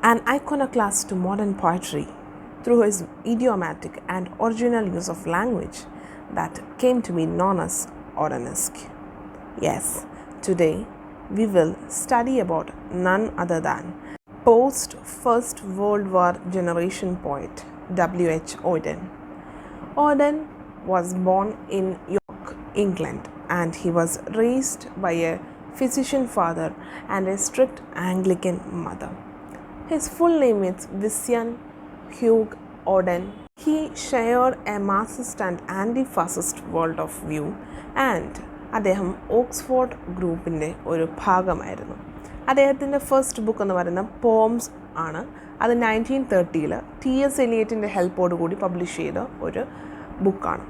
an iconoclast to modern poetry through his idiomatic and original use of language that came to be known as Audenesque. Yes, today we will study about none other than post-First World War generation poet W.H. Auden. Auden was born in York, England, and he was raised by a physician father and a strict Anglican mother. His full name is Vincent Hugh Auden. He shared a Marxist and anti-fascist world of view and അദ്ദേഹം Oxford ഗ്രൂപ്പിൻ്റെ ഒരു ഭാഗമായിരുന്നു. അദ്ദേഹത്തിൻ്റെ first book എന്ന് പറയുന്ന poems ആണ്. അത് 1930 T.S. എലിയറ്റിൻ്റെ ഹെൽപ്പോടുകൂടി publish ചെയ്ത ഒരു ബുക്കാണ്.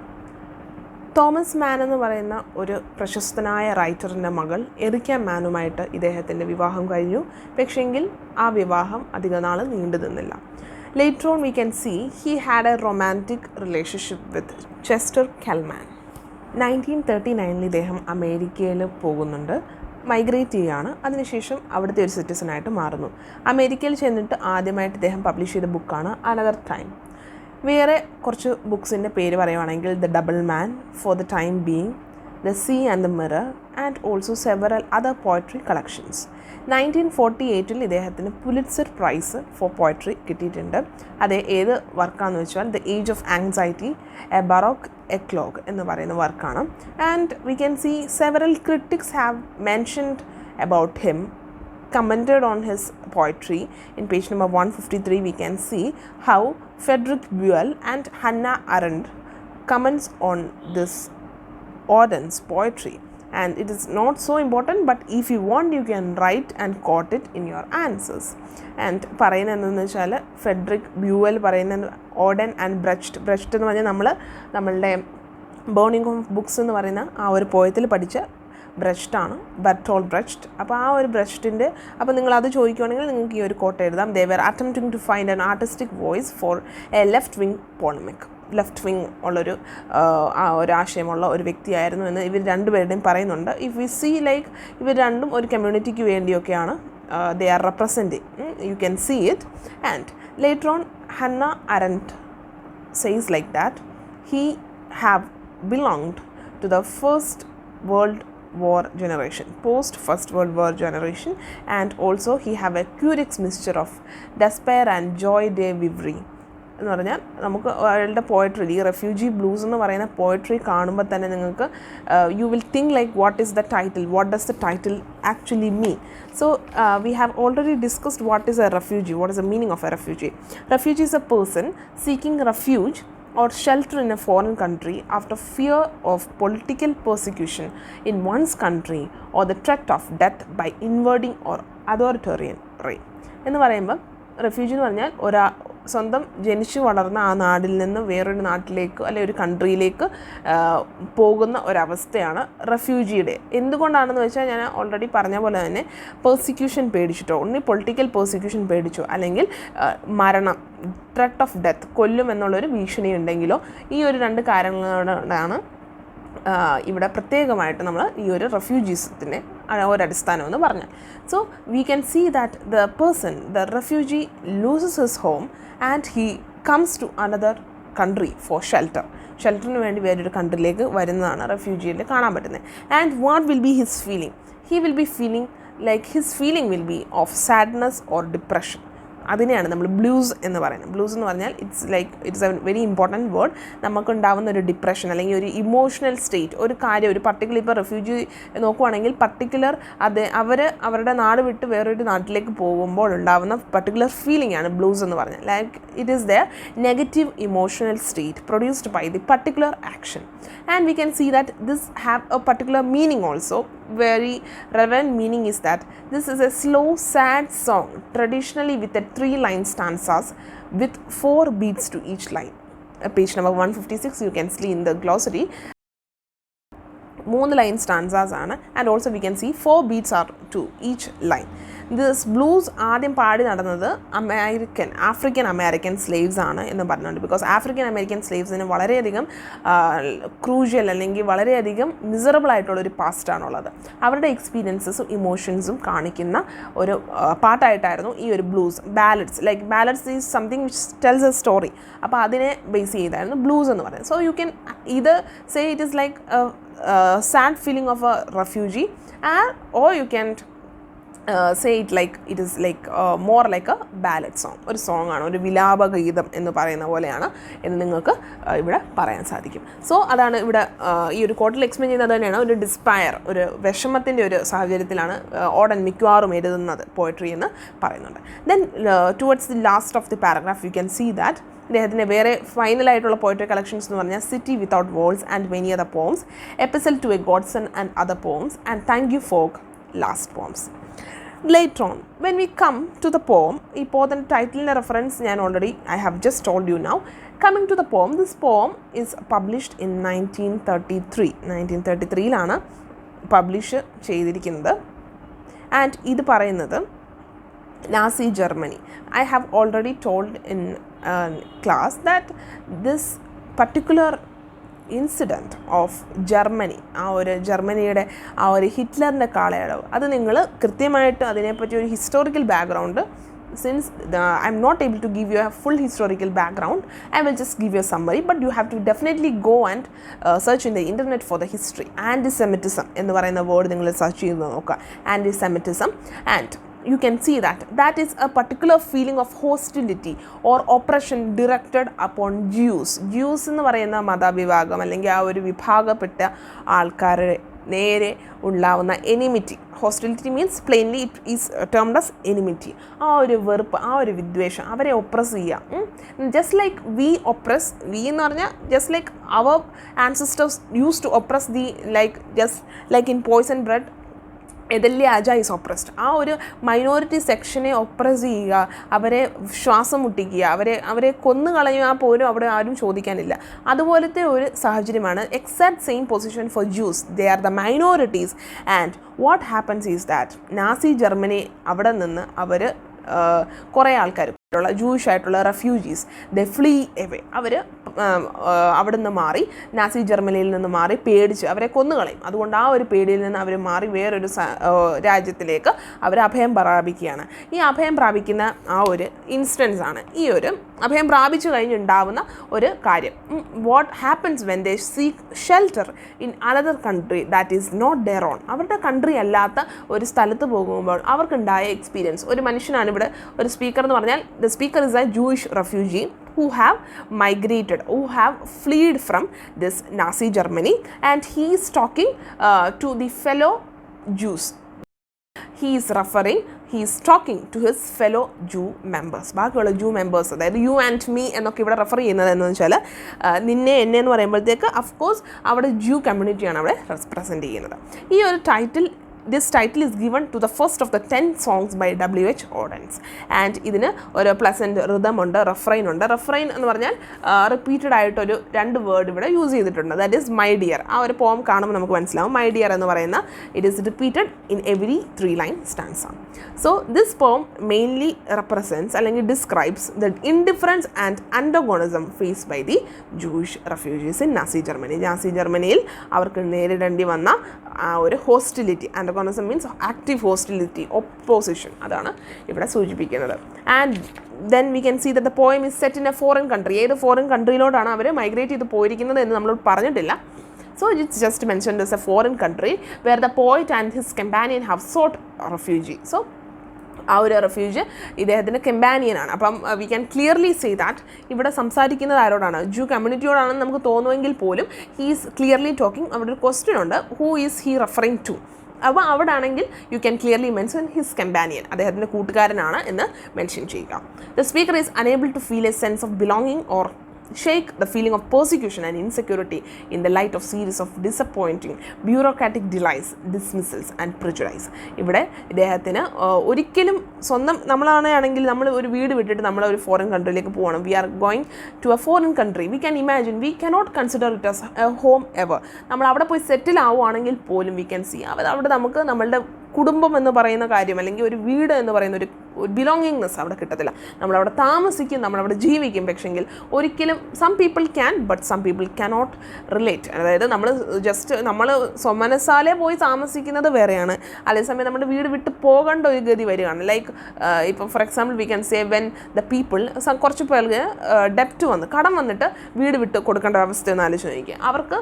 തോമസ് മാൻ എന്ന് പറയുന്ന ഒരു പ്രശസ്തനായ റൈറ്ററിൻ്റെ മകൾ എറിക്ക മാനുമായിട്ട് ഇദ്ദേഹത്തിൻ്റെ വിവാഹം കഴിഞ്ഞു. പക്ഷേങ്കിൽ ആ വിവാഹം അധിക നാൾ നീണ്ടു നിന്നില്ല. Later on we can see he had a romantic relationship with Chester Kallman. 1939 ഇദ്ദേഹം അമേരിക്കയിൽ പോകുന്നുണ്ട്, മൈഗ്രേറ്റ് ചെയ്യുകയാണ്. അതിനുശേഷം അവിടുത്തെ ഒരു സിറ്റിസണായിട്ട് മാറുന്നു. അമേരിക്കയിൽ ചെന്നിട്ട് ആദ്യമായിട്ട് ഇദ്ദേഹം പബ്ലിഷ് ചെയ്ത ബുക്കാണ് അനദർ ടൈം. വേറെ കുറച്ച് ബുക്സിൻ്റെ പേര് പറയുവാണെങ്കിൽ the double man, for the time being, the sea and the mirror and also several other poetry collections. 1948 ഇദ്ദേഹത്തിന് പുലിറ്റ്സർ പ്രൈസ് ഫോർ പോയട്രി കിട്ടിയിട്ടുണ്ട്. അത് ഏത് വർക്കാണെന്ന് വെച്ചാൽ the age of anxiety a baroque eclogue എന്ന് പറയുന്ന വർക്കാണ്. And we can see several critics have mentioned about him, commented on his poetry. In page number 153 we can see how Frederick Buell and Hannah Arendt comments on this Auden's poetry, and it is not so important, but if you want you can write and quote it in your answers. And പറയുന്നത് എന്താണെന്ന് വെച്ചാൽ Federico bevel പറയുന്ന Odean and ബ്രഷ്റ്റ് എന്ന് പറഞ്ഞാൽ നമ്മളുടെ burning of books എന്ന് പറയുന്ന ആ ഒരു പോയത്തിൽ പഠിച്ച ബ്രഷ്റ്റാണ്, ബെർട്ടോൾഡ് ബ്രഷ്റ്റ്. അപ്പോൾ ആ ഒരു ബ്രഷ്റ്റിൻ്റെ അപ്പോൾ നിങ്ങളത് ചോദിക്കുകയാണെങ്കിൽ നിങ്ങൾക്ക് ഈ ഒരു കോട്ട് എഴുതാം. They were attempting to find an artistic voice for a left wing polemic. Left wing ഉള്ളൊരു ഒരു ആശയമുള്ള ഒരു വ്യക്തിയായിരുന്നു എന്ന് ഇവർ രണ്ടുപേരുടെയും പറയുന്നുണ്ട്. ഇഫ് വി സീ ലൈക്ക് ഇവർ രണ്ടും ഒരു കമ്മ്യൂണിറ്റിക്ക് വേണ്ടിയൊക്കെയാണ് they are representing. You can see it. And later on Hannah Arendt says like that he have belonged to the First World War generation, post First World War generation, and also he have a curious mixture of despair and joy de vivre. എന്ന് പറഞ്ഞാൽ നമുക്ക് അയാളുടെ poetry, ഈ refugee blues എന്ന് പറയുന്ന poetry കാണുമ്പോൾ തന്നെ നിങ്ങൾക്ക് you will think like what is the title, what does the title actually mean. So we have already discussed what is A refugee, what is the meaning of A refugee. Refugee is A person seeking refuge or shelter in a foreign country after fear of political persecution in one's country or the threat of death by invading or authoritarian reign. എന്ന് പറയുമ്പോൾ refugee എന്ന് പറഞ്ഞാൽ സ്വന്തം ജനിച്ചു വളർന്ന ആ നാട്ടിൽ നിന്ന് വേറൊരു നാട്ടിലേക്ക് അല്ലെങ്കിൽ ഒരു കൺട്രിയിലേക്ക് പോകുന്ന ഒരവസ്ഥയാണ് റെഫ്യൂജിയുടെ. എന്തുകൊണ്ടാണെന്ന് വെച്ചാൽ ഞാൻ ഓൾറെഡി പറഞ്ഞ പോലെ തന്നെ പെർസിക്യൂഷൻ പേടിച്ചിട്ടോ, ഒന്നി പൊളിറ്റിക്കൽ പെർസിക്യൂഷൻ പേടിച്ചോ, അല്ലെങ്കിൽ മരണം, ത്രെറ്റ് ഓഫ് ഡെത്ത്, കൊല്ലും എന്നുള്ളൊരു ഭീഷണി ഉണ്ടെങ്കിലോ, ഈ ഒരു രണ്ട് കാരണങ്ങളോടാണ് ഇവിടെ പ്രത്യേകമായിട്ട് നമ്മൾ ഈ ഒരു റെഫ്യൂജീസത്തിൻ്റെ ഒരടിസ്ഥാനം എന്ന് പറഞ്ഞാൽ. So we can see that the person, the refugee loses his home and he comes to another country for ഷെൽട്ടറിന് വേണ്ടി വേറൊരു കൺട്രിയിലേക്ക് വരുന്നതാണ് റെഫ്യൂജിയിൽ കാണാൻ പറ്റുന്നത്. And what will be his feeling? He will be feeling like his feeling will be of sadness or depression. അതിനെയാണ് നമ്മൾ ബ്ലൂസ് എന്ന് പറയുന്നത്. ബ്ലൂസ് എന്ന് പറഞ്ഞാൽ it's a very important word. നമുക്കുണ്ടാവുന്ന ഒരു ഡിപ്രഷൻ അല്ലെങ്കിൽ ഒരു ഇമോഷണൽ സ്റ്റേറ്റ്, ഒരു കാര്യം, ഒരു പർട്ടിക്കുലർ, ഇപ്പോൾ റെഫ്യൂജി നോക്കുവാണെങ്കിൽ പർട്ടിക്കുലർ അവരുടെ നാട് വിട്ട് വേറൊരു നാട്ടിലേക്ക് പോകുമ്പോൾ ഉണ്ടാവുന്ന പർട്ടിക്കുലർ ഫീലിംഗ് ആണ് ബ്ലൂസ് എന്ന് പറഞ്ഞാൽ. Like it is the negative emotional state produced by the particular action. And we can see that this have a particular meaning also. Very relevant meaning is that this is a slow sad song, traditionally with a 3-line stanzas with 4 beats to each line. Page number 156 you can see in the glossary 3 line stanzas ആണ്, and also we can see 4 beats are to each line. This blues ആദ്യം പാടി നടന്നത് African American slaves ആണ് എന്ന് പറഞ്ഞുകൊണ്ട്. Because African American സ്ലേവ്സിന് വളരെയധികം crucial അല്ലെങ്കിൽ വളരെയധികം മിസറബിൾ ആയിട്ടുള്ളൊരു പാസ്റ്റാണുള്ളത്. അവരുടെ എക്സ്പീരിയൻസസും ഇമോഷൻസും കാണിക്കുന്ന ഒരു പാട്ടായിട്ടായിരുന്നു ഈ ഒരു blues. Ballads is something which tells A story. അപ്പോൾ അതിനെ ബേസ് ചെയ്തായിരുന്നു ബ്ലൂസ് എന്ന് പറയുന്നത്. So you can either say it is like a sad feeling of a refugee, or you can say it like it is like more like a ballad song. ഒരു song ആണ്, ഒരു വിലാപഗീതം എന്ന് പറയുന്ന പോലെയാണ് എന്ന് നിങ്ങൾക്ക് ഇവിടെ പറയാൻ സാധിക്കും. സോ അതാണ് ഇവിടെ ഈ ഒരു കോട്ടിൽ എക്സ്പ്ലെയിൻ ചെയ്യുന്നത് തന്നെയാണ്. ഒരു ഡിസ്പയർ, ഒരു വിഷമത്തിൻ്റെ ഒരു സാഹചര്യത്തിലാണ് ഓഡൻ മിക്കവാറും എഴുതുന്നത് പോയട്രി എന്ന് പറയുന്നുണ്ട്. Then towards the last of the paragraph you can see that ഇദ്ദേഹത്തിൻ്റെ വേറെ ഫൈനലായിട്ടുള്ള പോയട്രി കളക്ഷൻസ് എന്ന് പറഞ്ഞാൽ city without walls and many other poems, epistle to a godson and other poems, and thank you for last poems. Later on, when we come to the poem, ഈ പോയത്തിൻ്റെ ടൈറ്റിലിൻ്റെ reference ഞാൻ already I have just told you now. Coming to the poem, this poem is published in 1933. 1933 publish ചെയ്തിരിക്കുന്നത്. And ഇത് പറയുന്നത് Nazi Germany. I have already told in class that this particular incident of Germany, ജർമ്മനിയുടെ ഹിറ്റ്ലറിൻ്റെ കാലയളവ്, അത് നിങ്ങൾ കൃത്യമായിട്ട് അതിനെപ്പറ്റി ഒരു historical background, since I'm not able to give you a full historical background, I will just give you a summary, but you have to definitely go and search in the internet for the history. Anti-Semitism എന്ന് പറയുന്ന word നിങ്ങൾ search ചെയ്ത് നോക്കുക. Anti-Semitism, and you can see that is a particular feeling of hostility or oppression directed upon Jews എന്ന് പറയുന്ന മതവിഭാഗം അല്ലെങ്കിൽ ആ ഒരു വിഭാഗപ്പെട്ട ആൾക്കാരെ നേരെ ഉണ്ടാവുന്ന enmity. Hostility means plainly it is termed as enmity. ആ ഒരു വെറുപ്പ്, ആ ഒരു വിദ്വേഷം, അവരെ ഒപ്രസ് ചെയ്യുക. ജസ്റ്റ് ലൈക്ക് വി എന്ന് പറഞ്ഞാൽ ജസ്റ്റ് ലൈക്ക് അവർ ancestors use to oppress the just like in poison bread എതല്ലി ആജ ഈസ് ഒപ്രസ്ഡ്. ആ ഒരു മൈനോറിറ്റി സെക്ഷനെ ഒപ്രസ് ചെയ്യുക, അവരെ ശ്വാസം മുട്ടിക്കുക, അവരെ കൊന്നു കളയുക പോലും അവിടെ ആരും ചോദിക്കാനില്ല. അതുപോലത്തെ ഒരു സാഹചര്യമാണ്. Exact same position for Jews. They are the minorities. And what happens is that Nazi Germany അവിടെ നിന്ന് അവർ കുറേ ആൾക്കാർ ജൂയിഷ് ആയിട്ടുള്ള റെഫ്യൂജീസ് ദേ ഫ്ലീ എവേ. അവർ അവിടെ നിന്ന് മാറി, നാസി ജർമ്മനിയിൽ നിന്ന് മാറി, പേടിച്ച് അവരെ കൊന്നുകളയും. അതുകൊണ്ട് ആ ഒരു പേടിയിൽ നിന്ന് അവർ മാറി വേറൊരു രാജ്യത്തിലേക്ക് അവർ അഭയം പ്രാപിക്കുകയാണ്. ഈ അഭയം പ്രാപിക്കുന്ന ആ ഒരു ഇൻസ്റ്റൻസ് ആണ് ഈ ഒരു അഭയം പ്രാപിച്ചു കഴിഞ്ഞുണ്ടാവുന്ന ഒരു കാര്യം. What happens when they seek shelter in another country that is not their own. അവരുടെ കൺട്രി അല്ലാത്ത ഒരു സ്ഥലത്ത് പോകുമ്പോൾ അവർക്കുണ്ടായ എക്സ്പീരിയൻസ്. ഒരു മനുഷ്യനാണ് ഇവിടെ ഒരു സ്പീക്കർ എന്ന് പറഞ്ഞാൽ the speaker is a Jewish refugee who have migrated, who have fled from this Nazi Germany, and he is talking to the fellow Jews. He is talking to his fellow Jew members. ബാക്കിയുള്ള Jew members, അതായത് you and me എന്നൊക്കെ ഇവിടെ refer ചെയ്യുന്നത് എന്ന് വെച്ചാൽ നിന്നെ എന്നെ എന്ന് പറയുമ്പോഴത്തേക്ക് അഫ്കോഴ്സ് അവിടെ Jew കമ്മ്യൂണിറ്റിയാണ് അവിടെ റെപ്രസെൻറ്റ് ചെയ്യുന്നത്. ഈ ഒരു This title is given to the first of the 10 songs by W.H. Auden. And ഇതിന് ഒരു പ്ലസൻറ്റ് റിതം ഉണ്ട്, റെഫ്രൈൻ ഉണ്ട്. റെഫ്രൈൻ എന്ന് പറഞ്ഞാൽ റിപ്പീറ്റഡ് ആയിട്ടൊരു 2 വേർഡ് ഇവിടെ യൂസ് ചെയ്തിട്ടുണ്ട്. That is my dear. ആ ഒരു പോം കാണുമ്പോൾ നമുക്ക് മനസ്സിലാവും. മൈ ഡിയർ എന്ന് പറയുന്ന it is repeated in every 3 line stanza. So this poem mainly represents അല്ലെങ്കിൽ describes the indifference and antagonism faced by the Jewish refugees in Nazi Germany. Nazi ജർമ്മനിയിൽ അവർക്ക് നേരിടേണ്ടി വന്ന ആ ഒരു hostility. Antagonism means active hostility, opposition, അതാണ് ഇവിടെ സൂചിപ്പിക്കുന്നത്. And then we can see that the poem is set in a foreign country. ഏത് ഫോറിൻ കൺട്രിയിലോട്ടാണ് അവർ മൈഗ്രേറ്റ് ചെയ്ത് പോയിരിക്കുന്നത് എന്ന് നമ്മൾ പറഞ്ഞിട്ടില്ല. So it's just mentioned as a foreign country where the poet and his companion have sought refuge. So ആ ഒരു റെഫ്യൂജ് ഇദ്ദേഹത്തിൻ്റെ കമ്പാനിയനാണ്. അപ്പം we can clearly say that ഇവിടെ സംസാരിക്കുന്നത് ആരോടാണ്? ജൂ കമ്മ്യൂണിറ്റിയോടാണെന്ന് നമുക്ക് തോന്നുമെങ്കിൽ പോലും ഹീ ഈസ് ക്ലിയർലി ടോക്കിംഗ്. അവിടെ ഒരു ക്വസ്റ്റ്യൻ ഉണ്ട്, who is he referring to. അപ്പോൾ അവിടെ ആണെങ്കിൽ you can clearly mention his companion, അദ്ദേഹത്തിൻ്റെ കൂട്ടുകാരനാണ് എന്ന് മെൻഷൻ ചെയ്യുക. The speaker is unable to feel a sense of belonging or shake the feeling of persecution and insecurity in the light of series of disappointing bureaucratic delays, dismissals and prejudice. ഇവിടെ ഇദ്ദേഹത്തിന് ഒരിക്കലും സ്വന്തം നമ്മളാണെങ്കിൽ നമ്മൾ ഒരു വീട് വിട്ടിട്ട് നമ്മൾ ഒരു ഫോറിൻ കൺട്രിയിലേക്ക് പോകണം. We are going to a foreign country. We can imagine, we cannot consider it as a home ever. നമ്മൾ അവിടെ പോയി സെറ്റിൽ ആവുകയാണെങ്കിൽ പോലും വി ക്യാൻ സീ അവിടെ നമുക്ക് നമ്മളുടെ കുടുംബം എന്ന് പറയുന്ന കാര്യം അല്ലെങ്കിൽ ഒരു വീട് എന്ന് പറയുന്ന ഒരു ബിലോങ്ങിങ്നെസ് അവിടെ കിട്ടത്തില്ല. നമ്മളവിടെ താമസിക്കും, നമ്മളവിടെ ജീവിക്കും, പക്ഷെങ്കിൽ ഒരിക്കലും some people can but some people cannot relate. അതായത് നമ്മൾ സ്വമനസാലെ പോയി താമസിക്കുന്നത് വേറെയാണ്, അതേസമയം നമ്മുടെ വീട് വിട്ട് പോകേണ്ട ഒരു ഗതി വരികയാണ്. ലൈക്ക് ഇപ്പോൾ for example we can say when the people കുറച്ച് പേർക്ക് ഡെപ്റ്റ് കടം വന്നിട്ട് വീട് വിട്ട് കൊടുക്കേണ്ട അവസ്ഥയൊന്ന് ആലോചിച്ച് നോക്കിക്കുക. അവർക്ക്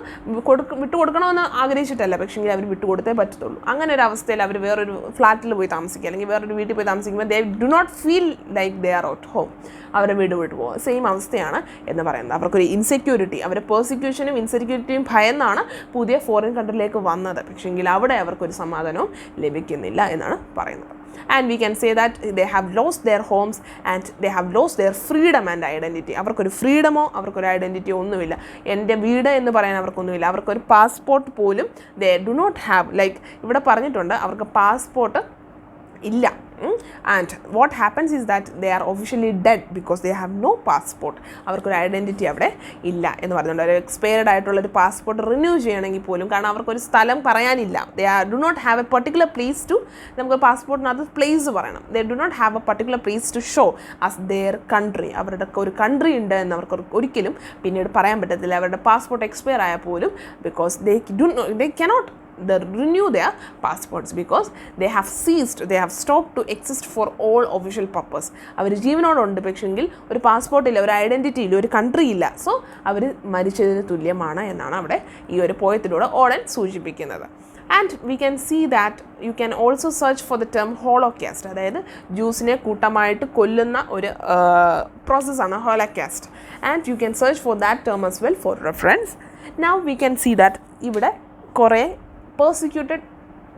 വിട്ടു കൊടുക്കണമെന്ന് ആഗ്രഹിച്ചിട്ടല്ല, പക്ഷേങ്കിൽ അവർ വിട്ടു കൊടുത്തേ പറ്റത്തുള്ളൂ. അങ്ങനെ ഒരു അവസ്ഥയിൽ അവർ വേറൊരു ഫ്ലാറ്റിൽ പോയി താമസിക്കുക അല്ലെങ്കിൽ വേറൊരു വീട്ടിൽ പോയി താമസിക്കുമ്പോൾ they do not feel like they are out home. അവരെ വീട് വിട്ടു പോകും. സെയിം അവസ്ഥയാണ് എന്ന് പറയുന്നത്. അവർക്കൊരു ഇൻസെക്യൂരിറ്റി, അവരെ പെർസിക്യൂഷനും ഇൻസെക്യൂരിറ്റിയും ഭയന്നാണ് പുതിയ ഫോറിൻ കൺട്രിയിലേക്ക് വന്നത്, പക്ഷേങ്കിൽ അവിടെ അവർക്കൊരു സമാധാനവും ലഭിക്കുന്നില്ല എന്നാണ് പറയുന്നത്. And we can say that they have lost their homes and they have lost their freedom and identity. അവർക്കൊരു ഫ്രീഡമോ അവർക്കൊരു ഐഡൻറ്റിറ്റിയോ ഒന്നുമില്ല. എൻ്റെ വീട് എന്ന് പറയാൻ അവർക്കൊന്നുമില്ല. അവർക്കൊരു പാസ്പോർട്ട് പോലും they do not have. Like ഇവിടെ പറഞ്ഞിട്ടുണ്ട് അവർക്ക് പാസ്പോർട്ട് ഇല്ല. And what happens is that they are officially dead because they have no passport. അവർക്കൊരു ഐഡൻറ്റിറ്റി അവിടെ ഇല്ല എന്ന് പറഞ്ഞിട്ടുണ്ട്. ഒരു എക്സ്പയർഡ് ആയിട്ടുള്ളൊരു പാസ്പോർട്ട് റിന്യൂ ചെയ്യണമെങ്കിൽ പോലും, കാരണം അവർക്കൊരു സ്ഥലം പറയാനില്ല. They do not have a particular place to, നമുക്ക് പാസ്പോർട്ടിനകത്ത് പ്ലേസ് പറയണം. They do not have a particular place to show as their country. അവരുടെ ഒരു കൺട്രി ഉണ്ട് എന്ന് അവർക്ക് ഒരിക്കലും പിന്നീട് പറയാൻ പറ്റത്തില്ല. അവരുടെ പാസ്പോർട്ട് എക്സ്പയർ ആയാൽ പോലും, because they cannot renew their passports because they have ceased, they have stopped to exist for all official purpose. അവർ ജീവനോടുണ്ട്, പക്ഷെങ്കിൽ ഒരു പാസ്പോർട്ടില്ല, ഒരു ഐഡൻറ്റിറ്റി ഇല്ല, ഒരു കൺട്രി ഇല്ല. സോ അവർ മരിച്ചതിന് തുല്യമാണ് എന്നാണ് അവിടെ ഈ ഒരു പോയത്തിലൂടെ ഓഡൻ സൂചിപ്പിക്കുന്നത്. And we can see that you can also search for the term holocaust. അതായത് ജൂസിനെ കൂട്ടമായിട്ട് കൊല്ലുന്ന ഒരു പ്രോസസ്സാണ് holocaust. And you can search for that term as well for reference. Now we can see that ഇവിടെ കുറേ persecuted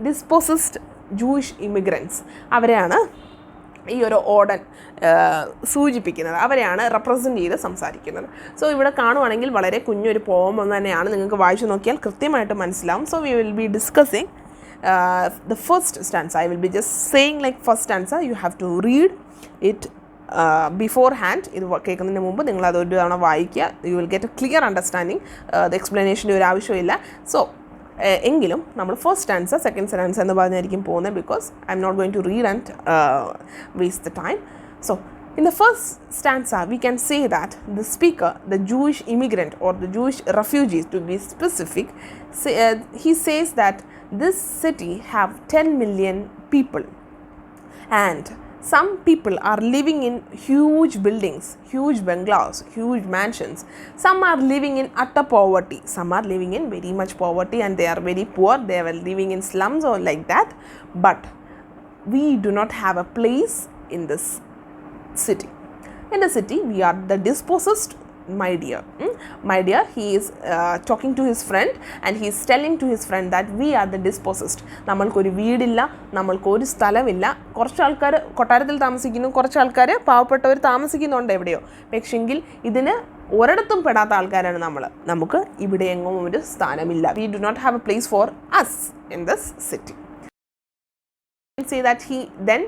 dispossessed Jewish immigrants അവരെയാണ് ഈ ഒരു ഓഡൻ സൂചിപ്പിക്കുന്നത്, അവരെയാണ് റെപ്രസെൻ്റ് ചെയ്ത് സംസാരിക്കുന്നത്. സോ ഇവിടെ കാണുവാണെങ്കിൽ വളരെ കുഞ്ഞൊരു പോം ഒന്ന് തന്നെയാണ്, നിങ്ങൾക്ക് വായിച്ചു നോക്കിയാൽ കൃത്യമായിട്ട് മനസ്സിലാവും. So we will be discussing the first stanza. I will be just saying like first stanza. You have to read it beforehand. ഇത് കേൾക്കുന്നതിന് മുമ്പ് നിങ്ങൾ അതൊരു തവണ വായിക്കുക. You will get a clear understanding. The explanation ഒരു ആവശ്യമില്ല. സോ എങ്കിലും നമ്മൾ ഫസ്റ്റ് സ്റ്റാൻസ സെക്കൻഡ് സ്റ്റാൻസ എന്ന് പറഞ്ഞായിരിക്കും പോകുന്നത്, because I'm not going to read and waste the time. So in the first stanza we can say that the speaker, the Jewish immigrant or the Jewish refugees to be specific, he says that this city have 10 million people and some people are living in huge buildings, huge bungalows, huge mansions. Some are living in utter poverty, some are living in very much poverty and they are very poor, they are living in slums or like that. But we do not have a place in this city. In the city we are the dispossessed, my dear. My dear, he is talking to his friend and he is telling to his friend that we are the dispossessed. നമ്മൾക്കൊരു വീടില്ല, നമ്മൾക്കൊരു സ്ഥലമില്ല. കുറച്ച് ആൾക്കാർ കൊട്ടാരത്തിൽ താമസിക്കുന്നു, കുറച്ച് ആൾക്കാർ പാവപ്പെട്ടവർ താമസിക്കുന്നുണ്ട് എവിടെയോ, പക്ഷെങ്കിൽ ഇതിന് ഒരിടത്തും പെടാത്ത ആൾക്കാരാണ് നമ്മൾ. നമുക്ക് ഇവിടെ എങ്ങും ഒരു സ്ഥാനമില്ല. We do not have a place for us in this city. Say that he then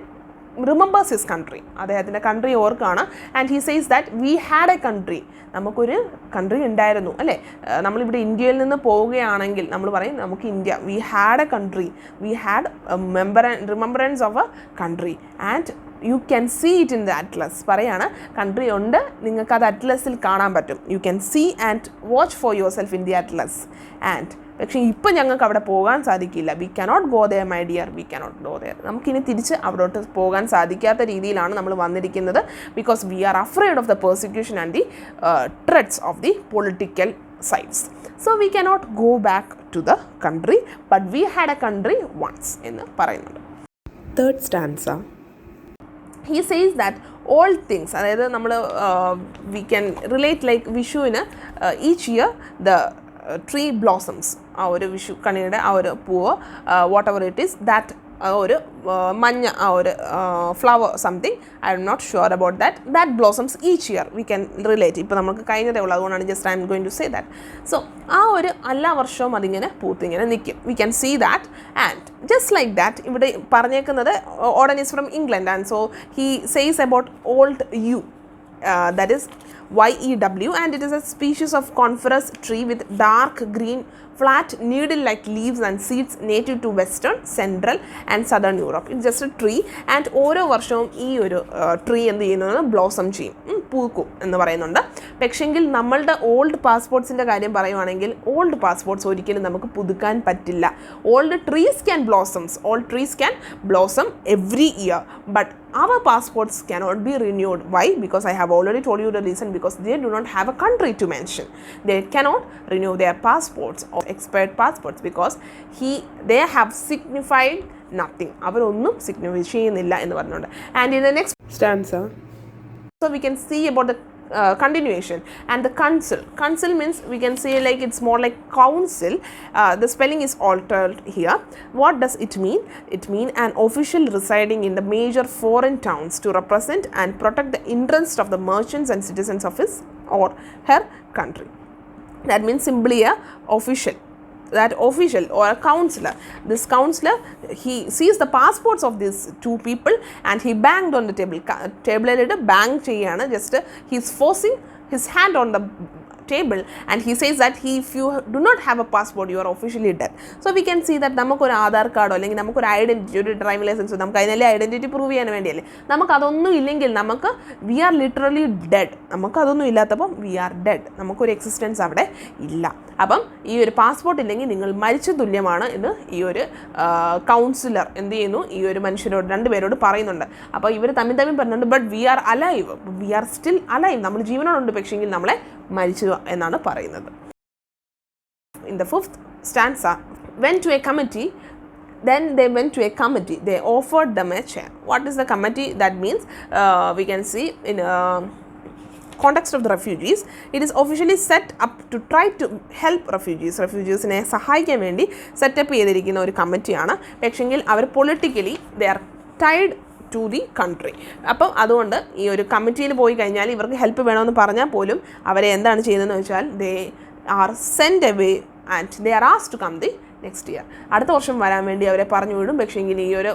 remembers his country. അദ്ദേഹത്തിൻ്റെ കൺട്രി ഓർക്കാണ്. And he says that we had a country. നമുക്കൊരു കൺട്രി ഉണ്ടായിരുന്നു അല്ലേ. നമ്മളിവിടെ ഇന്ത്യയിൽ നിന്ന് പോവുകയാണെങ്കിൽ നമ്മൾ പറയും നമുക്ക് India, we had a country, we had remembrance of a country and you can see it in the atlas. പറയാണ് കൺട്രി ഉണ്ട്, നിങ്ങൾക്ക് അത് അറ്റ്ലസിൽ കാണാൻ പറ്റും. You can see and watch for yourself in the atlas. And പക്ഷേ ഇപ്പം ഞങ്ങൾക്ക് അവിടെ പോകാൻ സാധിക്കില്ല. V cannot go there my dear, we cannot go there. നമുക്കിനി തിരിച്ച് അവിടോട്ട് പോകാൻ സാധിക്കാത്ത രീതിയിലാണ് നമ്മൾ വന്നിരിക്കുന്നത്. Because we are afraid of the persecution and the threats of the political sides. So we cannot go back to the country but we had a country once എന്ന് പറയുന്നുണ്ട്. Third stanza he says that all things, അതായത് നമ്മൾ we can relate like വിഷുവിന് each year the tree blossoms. ആ ഒരു വിഷു കണിയുടെ ആ ഒരു പൂവ് whatever it is that ആ ഒരു മഞ്ഞ ആ ഒരു flower something, I'm not sure about that blossoms each year. We can relate. ഇപ്പോൾ നമുക്ക് കഴിഞ്ഞതേ ഉള്ളൂ, അതുകൊണ്ടാണ് just I'm going to say that. So ആ ഒരു എല്ലാ വർഷവും അതിങ്ങനെ പൂത്തിങ്ങനെ നിൽക്കും. We can see that and just like that ഇവിടെ പറഞ്ഞേക്കുന്നത് Auden is from England and so he says about old yew. that is YEW, and it is a species of coniferous tree with dark green flat needle-like leaves and seeds native to western, central and southern Europe. It's just a tree, and ഓരോ വർഷവും ഈ ഒരു tree എന്ത് ചെയ്യുന്നത് blossom ചെയ്യും, പൂക്കും എന്ന് പറയുന്നുണ്ട്. പക്ഷെങ്കിൽ നമ്മളുടെ ഓൾഡ് പാസ്പോർട്ട്സിൻ്റെ കാര്യം പറയുവാണെങ്കിൽ ഓൾഡ് പാസ്പോർട്ട്സ് ഒരിക്കലും നമുക്ക് പുതുക്കാൻ പറ്റില്ല. Old trees can blossom every year, but our passports cannot be renewed. Why? Because I have already told you the reason, because they do not have a country to mention. They cannot renew their passports or expired passports because they have signified nothing. അവരൊന്നും signify ചെയ്യുന്നില്ല എന്ന് പറഞ്ഞുകൊണ്ട്. And in the next stanza, so we can see about the continuation and the council means we can say like it's more like council. The spelling is altered here. What does it mean? It means an official residing in the major foreign towns to represent and protect the interests of the merchants and citizens of his or her country. That means simply a official, that official or a counselor. This counselor, he sees the passports of these two people and he banged on the table bang cheyana, just he's forcing his hand on the table and he says that if you do not have a passport, you are officially dead. So we can see that നമുക്ക് ഒരു ആധാർ കാർഡോ അല്ലെങ്കിൽ നമുക്ക് ഒരു identity, ഒരു driving ലൈസൻസോ, നമുക്ക് അതിനല്ലേ identity prove ചെയ്യാൻ വേണ്ടിയല്ലേ. നമുക്കതൊന്നും ഇല്ലെങ്കിൽ നമുക്ക് വി ആർ ലിറ്ററലി ഡെഡ്. നമുക്കതൊന്നും ഇല്ലാത്തപ്പം വി ആർ ഡെഡ്, നമുക്കൊരു എക്സിസ്റ്റൻസ് അവിടെ ഇല്ല. അപ്പം ഈ ഒരു പാസ്പോർട്ട് ഇല്ലെങ്കിൽ നിങ്ങൾ മരിച്ച തുല്യമാണ് എന്ന് ഈ ഒരു കൗൺസിലർ എന്ത് ചെയ്യുന്നു, ഈ ഒരു മനുഷ്യരോട് രണ്ടുപേരോട് പറയുന്നുണ്ട്. അപ്പോൾ ഇവർ തമ്മിൽ പറയുന്നുണ്ട്, but we are alive, we are still alive, നമ്മൾ ജീവനോടുണ്ട് പക്ഷേങ്കിൽ നമ്മളെ മരിച്ചു എന്നാണ് പറയുന്നത്. In the fifth stanza, went to a committee, they offered them a chair. What is the committee? That means we can see in context of the refugees, it is officially set up to try to help refugeesനെ സഹായിക്കാൻ വേണ്ടി setup ചെയ്തിരിക്കുന്ന ഒരു കമ്മിറ്റിയാണ്. പക്ഷെങ്കിൽ അവർ politically they are tied to the country. അപ്പം അതുകൊണ്ട് ഈ ഒരു കമ്മിറ്റിയിൽ പോയി കഴിഞ്ഞാൽ ഇവർക്ക് ഹെൽപ്പ് വേണമെന്ന് പറഞ്ഞാൽ പോലും അവരെ എന്താണ് ചെയ്യുന്നതെന്ന് വെച്ചാൽ they are sent away and they are asked to come the next year. അടുത്ത വർഷം വരാൻ വേണ്ടി അവരെ പറഞ്ഞു വിടും. പക്ഷേങ്കിൽ ഈ ഒരു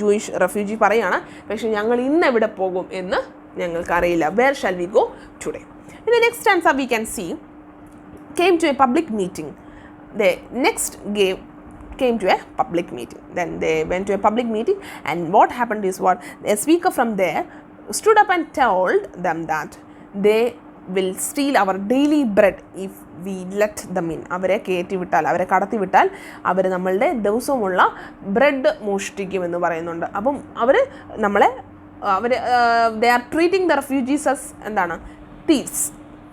ജൂയിഷ് റെഫ്യൂജി പറയാണ്, പക്ഷേ ഞങ്ങൾ ഇന്ന് എവിടെ പോകും എന്ന് ഞങ്ങൾക്കറിയില്ല. Where shall we go today? In the next stanza we can see, came to a public meeting. They next came to a public meeting. Then they went to a public meeting, and what happened is what a speaker from there stood up and told them that they will steal our daily bread if we let them in. അവരെ കയറ്റി വിട്ടാൽ, അവരെ കടത്തി വിട്ടാൽ അവർ നമ്മളുടെ ദിവസവുമുള്ള bread മോഷ്ടിക്കുമെന്ന് പറയുന്നുണ്ട്. അപ്പം അവർ നമ്മളെ they are treating the refugees as എന്താണ്, thieves,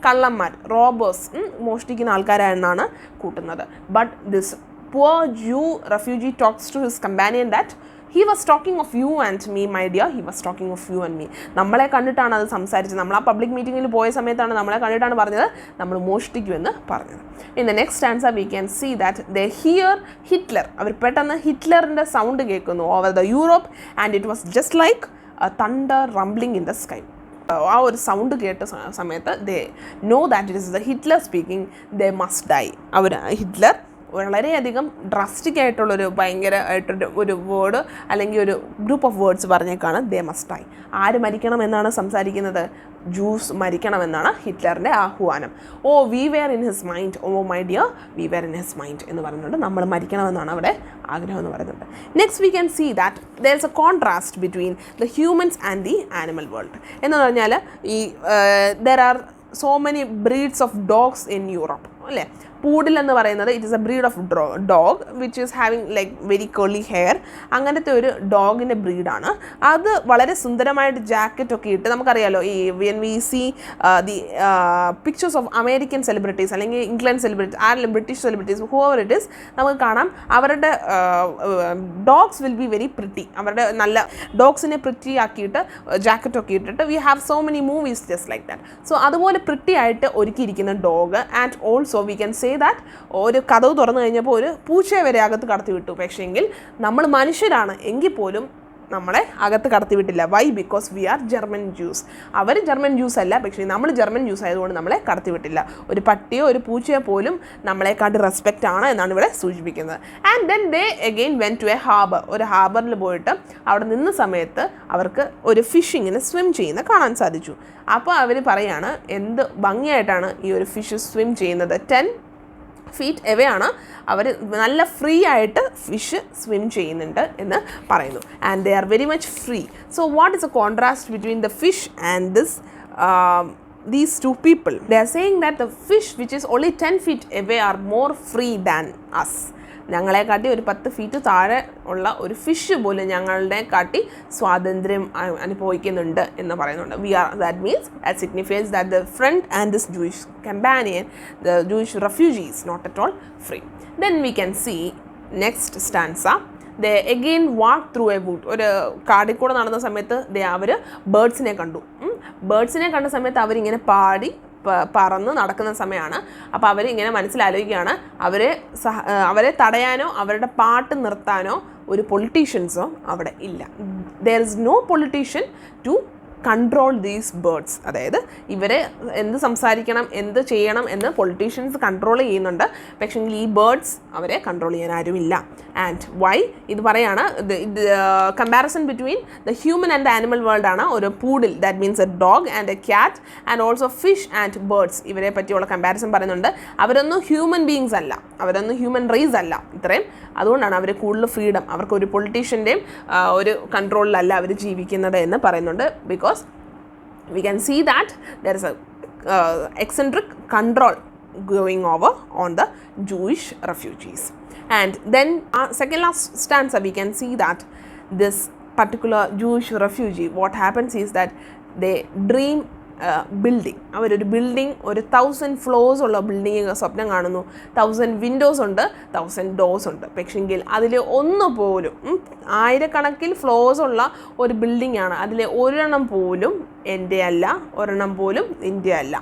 കള്ളന്മാർ, റോബേഴ്സ്, മോഷ്ടിക്കുന്ന ആൾക്കാരാണെന്നാണ് കൂട്ടുന്നത്. But this poor Jew refugee talks to his companion that he was talking of you and me, my dear, he was talking of you and me. നമ്മളെ കണ്ടിട്ടാണ് അത് സംസാരിച്ചത്. നമ്മൾ ആ public മീറ്റിങ്ങിൽ പോയ സമയത്താണ് നമ്മളെ കണ്ടിട്ടാണ് പറഞ്ഞത് നമ്മൾ മോഷ്ടിക്കുമെന്ന് പറഞ്ഞത്. In the next stanza we can see that they hear Hitler. അവർ പെട്ടെന്ന് ഹിറ്റ്ലറിൻ്റെ സൗണ്ട് കേൾക്കുന്നു over the Europe, and it was just like a thunder rumbling in the sky. ആ ഒരു സൗണ്ട് കേട്ട സമയത്ത് they know that it is the Hitler speaking, they must die. അവർ Hitler വളരെയധികം drastic ആയിട്ടുള്ളൊരു ഭയങ്കരമായിട്ടൊരു ഒരു വേർഡ് അല്ലെങ്കിൽ ഒരു ഗ്രൂപ്പ് ഓഫ് വേർഡ്സ് പറഞ്ഞേക്കാണ് ദേ മസ്റ്റ് ഡൈ. ആര് മരിക്കണം എന്നാണ് സംസാരിക്കുന്നത്? ജൂസ് മരിക്കണമെന്നാണ് ഹിറ്റ്ലറിൻ്റെ ആഹ്വാനം. Oh we were in his mind, oh my dear we were in his mind എന്ന് പറയുന്നുണ്ട്. നമ്മൾ മരിക്കണമെന്നാണ് അവിടെ ആഗ്രഹം എന്ന് പറയുന്നുണ്ട്. Next we can see that there is a contrast between the humans and the animal world. എന്ന് പറഞ്ഞാൽ ഈ there are so many breeds of dogs in Europe അല്ലേ. പൂഡിൽ എന്ന് പറയുന്നത് it is A breed of dog which is having like very curly hair. അങ്ങനത്തെ ഒരു ഡോഗിൻ്റെ ബ്രീഡാണ്. അത് വളരെ സുന്ദരമായിട്ട് ജാക്കറ്റൊക്കെ ഇട്ട്, നമുക്കറിയാലോ ഈ when we C the pictures of American celebrities അല്ലെങ്കിൽ ഇംഗ്ലണ്ട് സെലിബ്രിറ്റീസ്, ആരെങ്കിലും British celebrities, Hoover it is, നമുക്ക് കാണാം അവരുടെ dogs will be very pretty. അവരുടെ നല്ല ഡോഗ്സിനെ പ്രിറ്റി ആക്കിയിട്ട് ജാക്കറ്റൊക്കെ ഇട്ടിട്ട് we have so many movies just like that. So അതുപോലെ പ്രിറ്റി ആയിട്ട് ഒരുക്കിയിരിക്കുന്ന dog. And also we can say that ഒരു കതവ് തുറന്നു കഴിഞ്ഞപ്പോൾ ഒരു പൂച്ചയെ വരെ അകത്ത് കടത്തി വിട്ടു. പക്ഷേങ്കിൽ നമ്മൾ മനുഷ്യരാണ് എങ്കിൽ പോലും നമ്മളെ അകത്ത് കടത്തിവിട്ടില്ല. Why? Because we are German Jews. അവർ ജർമ്മൻ ജ്യൂസ് അല്ല, പക്ഷേ നമ്മൾ ജർമ്മൻ ജ്യൂസ് ആയതുകൊണ്ട് നമ്മളെ കടത്തിവിട്ടില്ല. ഒരു പട്ടിയോ ഒരു പൂച്ചയോ പോലും നമ്മളെക്കാട്ടി റെസ്പെക്റ്റ് ആണ് എന്നാണ് ഇവിടെ സൂചിപ്പിക്കുന്നത്. And then they again went to a harbour. ഒരു ഹാർബറിൽ പോയിട്ട് അവിടെ നിന്ന സമയത്ത് അവർക്ക് ഒരു ഫിഷ് ഇങ്ങനെ സ്വിം ചെയ്യുന്ന കാണാൻ സാധിച്ചു. അപ്പോൾ അവർ പറയാണ് എന്ത് ഭംഗിയായിട്ടാണ് ഈ ഒരു ഫിഷ് സ്വിം ചെയ്യുന്നത്. 10 feet away ആണ് അവർ നല്ല ഫ്രീ ആയിട്ട് ഫിഷ് സ്വിം ചെയ്യുന്നുണ്ട് എന്ന് പറയുന്നു. And they are very much free. So what is a contrast between the fish and this these two people? They are saying that the fish which is only 10 feet away are more free than us. ഞങ്ങളെ കാട്ടി ഒരു 10 feet താഴെ ഉള്ള ഒരു fish പോലും ഞങ്ങളുടെ കാട്ടി സ്വാതന്ത്ര്യം അനുഭവിക്കുന്നുണ്ട് എന്ന് പറയുന്നുണ്ട്. That means that signifies that the friend and this Jewish companion, the Jewish refugee is not at all free. Then we can see next stanza. They again walk through a wood. ഒരു കാടിൽ കൂടെ നടന്ന സമയത്ത് അവർ ബേർഡ്സിനെ കണ്ടു. ബേർഡ്സിനെ കണ്ട സമയത്ത് അവരിങ്ങനെ പാടി പറന്ന് നടക്കുന്ന സമയമാണ്. അപ്പോൾ അവരിങ്ങനെ മനസ്സിലാലോചിക്കുകയാണ് അവരെ തടയാനോ അവരുടെ പാട്ട് നിർത്താനോ ഒരു പൊളിറ്റീഷ്യൻസോ അവിടെ ഇല്ല. There is no politician to control these birds. അതായത് ഇവരെ എന്ത് സംസാരിക്കണം എന്ത് ചെയ്യണം എന്ന് പൊളിറ്റീഷ്യൻസ് കൺട്രോൾ ചെയ്യുന്നുണ്ട്. പക്ഷേ ഈ ബേർഡ്സ് അവരെ കൺട്രോൾ ചെയ്യാൻ ആരുമില്ല. ആൻഡ് വൈ ഇത് പറയാണ് comparison between the human and the animal world ആണ്. ഒരു poodle, that means A dog and A cat and also fish and birds, ഇവരെ പറ്റിയുള്ള കമ്പാരിസൺ പറയുന്നുണ്ട്. അവരൊന്നും ഹ്യൂമൻ ബീങ്സ് അല്ല, അവരൊന്നും ഹ്യൂമൻ റേസ് അല്ല ഇത്രയും. അതുകൊണ്ടാണ് അവർ കൂടുതൽ ഫ്രീഡം, അവർക്ക് ഒരു പൊളിറ്റീഷ്യൻ്റെയും ഒരു കൺട്രോളിലല്ല അവർ ജീവിക്കുന്നത് എന്ന് പറയുന്നുണ്ട്. Because we can see that there is a eccentric control going over on the Jewish refugees. And then second last stanza we can see that this particular Jewish refugee, what happens is that they dream building. അവരൊരു building, ഒരു 1000 floors ഉള്ള building സ്വപ്നം കാണുന്നു. 1000 Windows ഉണ്ട്, 1000 doors ഉണ്ട്. പക്ഷെങ്കിൽ അതിൽ ഒന്നുപോലും, ആയിരക്കണക്കിൽ ഫ്ലോർസ് ഉള്ള ഒരു ബിൽഡിംഗ് ആണ്, അതിലെ ഒരെണ്ണം പോലും എൻ്റെ അല്ല, ഒരെണ്ണം പോലും ഇന്ത്യ അല്ല.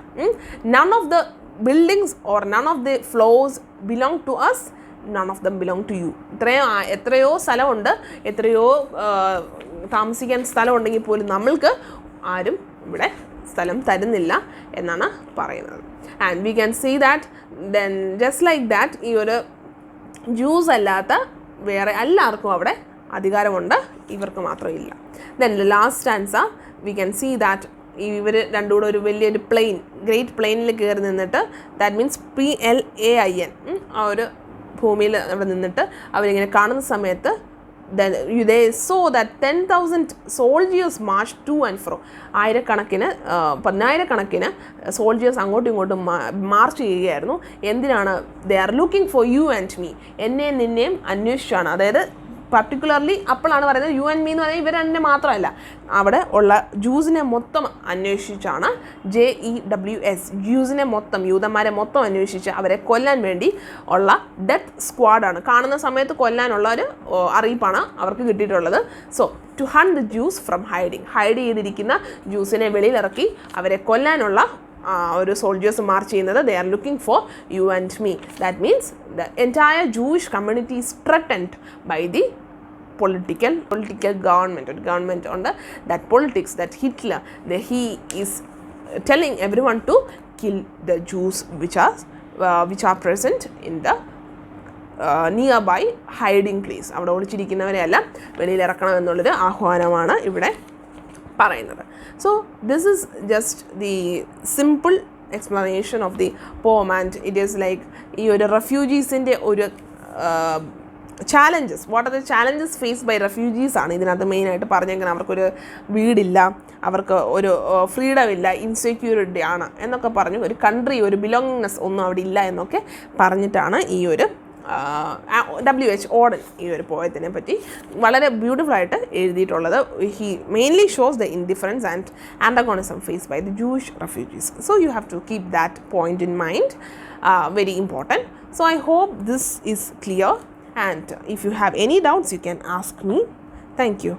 None of the buildings or none of the floors belong to us, none of them belong to you. എത്രയോ സ്ഥലമുണ്ട്, എത്രയോ താമസിക്കാൻ സ്ഥലമുണ്ടെങ്കിൽ പോലും നമ്മൾക്ക് ആരും ഇവിടെ സ്ഥലം തരുന്നില്ല എന്നാണ് പറയുന്നത്. And we can see that then just like that ഈ ഒരു ജ്യൂസ് അല്ലാത്ത വേറെ എല്ലാവർക്കും അവിടെ അധികാരമുണ്ട്, ഇവർക്ക് മാത്രമില്ല. Then last stanza we can see that ഇവർ രണ്ടും കൂടെ ഒരു വലിയൊരു പ്ലെയിൻ, ഗ്രേറ്റ് പ്ലെയിനിൽ കയറി നിന്നിട്ട്, ദാറ്റ് മീൻസ് PLAIN, ആ ഒരു ഭൂമിയിൽ അവിടെ നിന്നിട്ട് അവരിങ്ങനെ കാണുന്ന സമയത്ത് then they saw that 10,000 soldiers marched to and fro. ആയിരക്കണക്കിന് 10,000 സോൾജിയേഴ്സ് അങ്ങോട്ടും ഇങ്ങോട്ടും മാർച്ച് ചെയ്യുകയായിരുന്നു. എന്തിനാണ്? ദേ are looking for you and me, എന്നെയും നിന്നെയും അന്വേഷിച്ചാണ്. അതായത് പർട്ടിക്കുലർലി അപ്പോഴാണ് പറയുന്നത് യു ആൻഡ് മീ എന്ന് പറഞ്ഞാൽ ഇവർ തന്നെ മാത്രമല്ല, അവിടെ ഉള്ള ജൂസിനെ മൊത്തം അന്വേഷിച്ചാണ്. JEWS, ജ്യൂസിനെ മൊത്തം, യൂതന്മാരെ മൊത്തം അന്വേഷിച്ച് അവരെ കൊല്ലാൻ വേണ്ടി ഉള്ള ഡെത്ത് സ്ക്വാഡാണ്. കാണുന്ന സമയത്ത് കൊല്ലാനുള്ള ഒരു അറിയിപ്പാണ് അവർക്ക് കിട്ടിയിട്ടുള്ളത്. So to hunt the Jews from hiding, hide ചെയ്തിരിക്കുന്ന ജ്യൂസിനെ വെളിയിലിറക്കി അവരെ കൊല്ലാനുള്ള ഒരു സോൾജേഴ്സ് മാർച്ച് ചെയ്യുന്നത്. They are looking for you and me. That means the entire Jewish community is threatened by the political government. ഒരു ഗവൺമെൻറ് ഉണ്ട്, that politics, that Hitler, he is telling everyone to kill the Jews which are present in the nearby hiding place. അവിടെ ഒളിച്ചിരിക്കുന്നവരെയെല്ലാം വെളിയിലിറക്കണം എന്നുള്ളൊരു ആഹ്വാനമാണ് ഇവിടെ പറയുന്നത്. So this is just the simple explanation of the poem, and it is like ഈ ഒരു റെഫ്യൂജീസിൻ്റെ ഒരു challenges. What are the challenges faced by refugees ആണ് ഇതിനകത്ത് മെയിനായിട്ട് പറഞ്ഞേക്കുന്നത്. അവർക്കൊരു വീടില്ല, അവർക്ക് ഒരു ഫ്രീഡം ഇല്ല, ഇൻസെക്യൂരിറ്റി ആണ് എന്നൊക്കെ പറഞ്ഞു, ഒരു കൺട്രി, ഒരു ബിലോങ്ങിങ്നെസ് ഒന്നും അവിടെ ഇല്ല എന്നൊക്കെ പറഞ്ഞിട്ടാണ് ഈ ഒരു W.H. Auden ഈ ഒരു പോയത്തിനെ പറ്റി വളരെ ബ്യൂട്ടിഫുള്ളായിട്ട് എഴുതിയിട്ടുള്ളത്. He mainly shows the indifference and antagonism faced by the Jewish refugees. So you have to keep that point in mind, very important. So I hope this is clear, and if you have any doubts you can ask me. Thank you.